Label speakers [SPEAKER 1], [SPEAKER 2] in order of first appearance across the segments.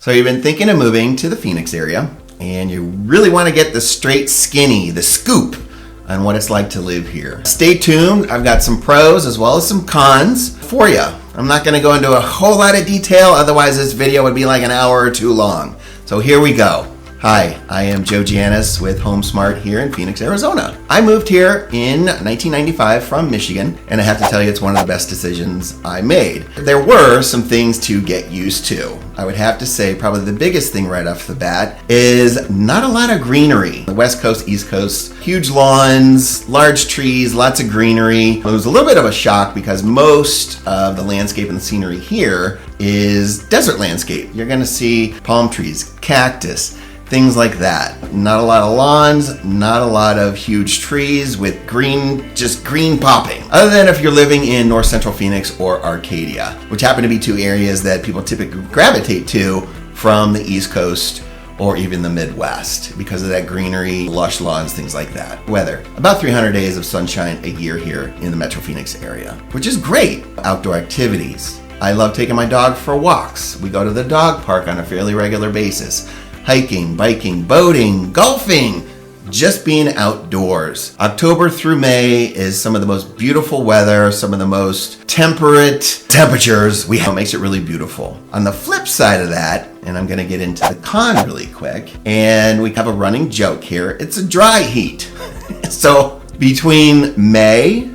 [SPEAKER 1] So you've been thinking of moving to the Phoenix area, and you really want to get the straight skinny, the scoop on what it's like to live here. Stay tuned. I've got some pros as well as some cons for you. I'm not going to go into a whole lot of detail, otherwise this video would be like an hour or two long. So here we go. Hi, I am Joe Giannis with HomeSmart here in Phoenix, Arizona. I moved here in 1995 from Michigan, and I have to tell you it's one of the best decisions I made. There were some things to get used to. I would have to say probably the biggest thing right off the bat is not a lot of greenery. The West Coast, East Coast, huge lawns, large trees, lots of greenery. It was a little bit of a shock because most of the landscape and the scenery here is desert landscape. You're gonna see palm trees, cactus, things like that. Not a lot of lawns, not a lot of huge trees with green, just green popping. Other than if you're living in North Central Phoenix or Arcadia, which happen to be two areas that people typically gravitate to from the East Coast or even the Midwest because of that greenery, lush lawns, things like that. Weather, about 300 days of sunshine a year here in the Metro Phoenix area, which is great. Outdoor activities. I love taking my dog for walks. We go to the dog park on a fairly regular basis. Hiking, biking, boating, golfing, just being outdoors. October through May is some of the most beautiful weather, some of the most temperate temperatures we have. It makes it really beautiful. On the flip side of that, and I'm gonna get into the con really quick, and we have a running joke here, it's a dry heat. So between May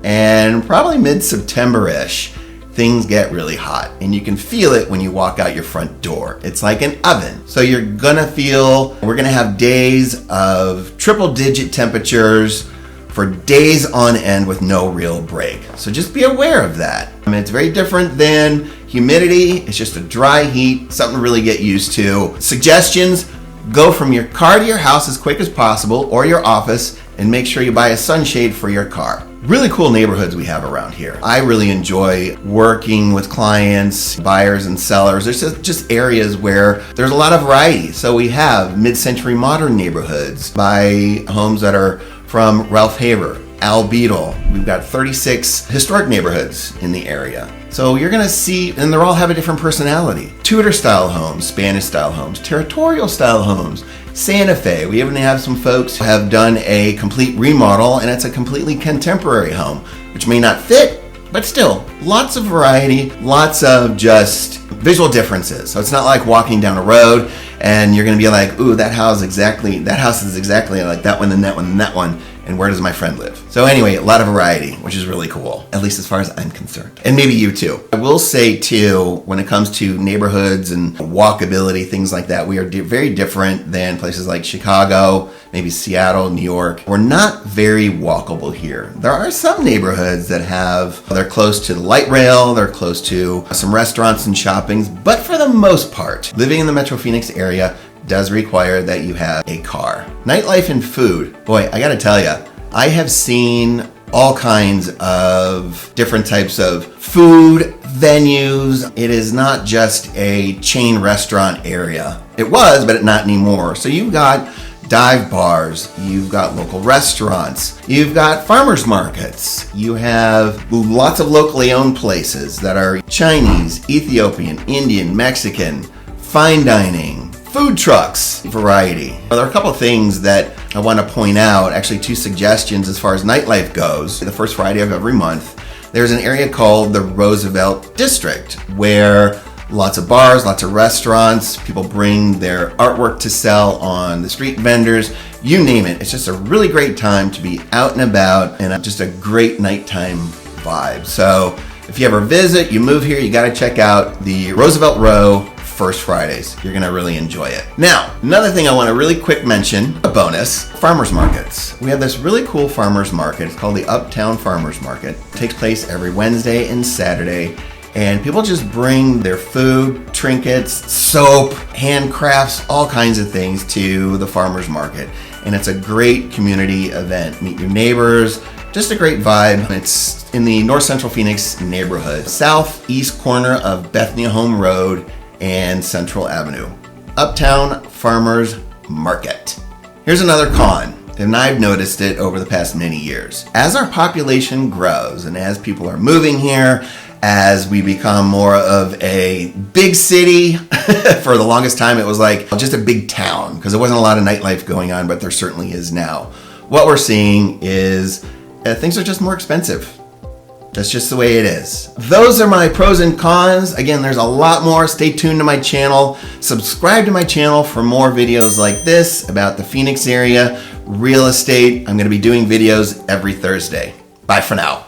[SPEAKER 1] and probably mid-September-ish, things get really hot, and you can feel it when you walk out your front door. It's like an oven. So we're gonna have days of triple-digit temperatures for days on end with no real break. So just be aware of that. I mean, it's very different than humidity. It's just a dry heat, something to really get used to. Suggestions, go from your car to your house as quick as possible, or your office, and make sure you buy a sunshade for your car. Really cool neighborhoods we have around here. I really enjoy working with clients, buyers and sellers. There's just areas where there's a lot of variety. So we have mid-century modern neighborhoods by homes that are from Ralph Haver, Al Beadle. We've got 36 historic neighborhoods in the area. So you're gonna see, and they all have a different personality. Tudor style homes, Spanish style homes, territorial style homes, Santa Fe. We even have some folks who have done a complete remodel, and it's a completely contemporary home, which may not fit, but still, lots of variety, lots of just visual differences. So it's not like walking down a road and you're gonna be like, ooh, that house is exactly like that one and that one and that one. And where does my friend live? So anyway, a lot of variety, which is really cool, at least as far as I'm concerned. And maybe you too. I will say too, when it comes to neighborhoods and walkability, things like that, we are very different than places like Chicago, maybe Seattle, New York. We're not very walkable here. There are some neighborhoods that they're close to the light rail, they're close to some restaurants and shoppings, but for the most part, living in the Metro Phoenix area does require that you have a car. Nightlife and food. Boy, I gotta tell you, I have seen all kinds of different types of food venues. It is not just a chain restaurant area. It was, but not anymore. So you've got dive bars, you've got local restaurants, you've got farmers markets, you have lots of locally owned places that are Chinese, Ethiopian, Indian, Mexican, fine dining, food trucks, variety. There are a couple of things that I want to point out, actually 2 suggestions as far as nightlife goes. The first Friday of every month, there's an area called the Roosevelt District where lots of bars, lots of restaurants, people bring their artwork to sell on the street vendors, you name it. It's just a really great time to be out and about and just a great nighttime vibe. So if you ever visit, you move here, you got to check out the Roosevelt Row First Fridays. You're gonna really enjoy it. Now, another thing I want to really quick mention, a bonus, farmers markets. We have this really cool farmers market. It's called the Uptown Farmers Market. It takes place every Wednesday and Saturday, and people just bring their food, trinkets, soap, handcrafts, all kinds of things to the farmers market. And it's a great community event. Meet your neighbors, just a great vibe. It's in the North Central Phoenix neighborhood, southeast corner of Bethnia Home Road and Central Avenue. Uptown Farmers Market. Here's another con, and I've noticed it over the past many years. As our population grows and as people are moving here, as we become more of a big city. For the longest time, it was like just a big town because there wasn't a lot of nightlife going on, but there certainly is now. What we're seeing is things are just more expensive. That's just the way it is. Those are my pros and cons. Again, there's a lot more. Stay tuned to my channel. Subscribe to my channel for more videos like this about the Phoenix area, real estate. I'm going to be doing videos every Thursday. Bye for now.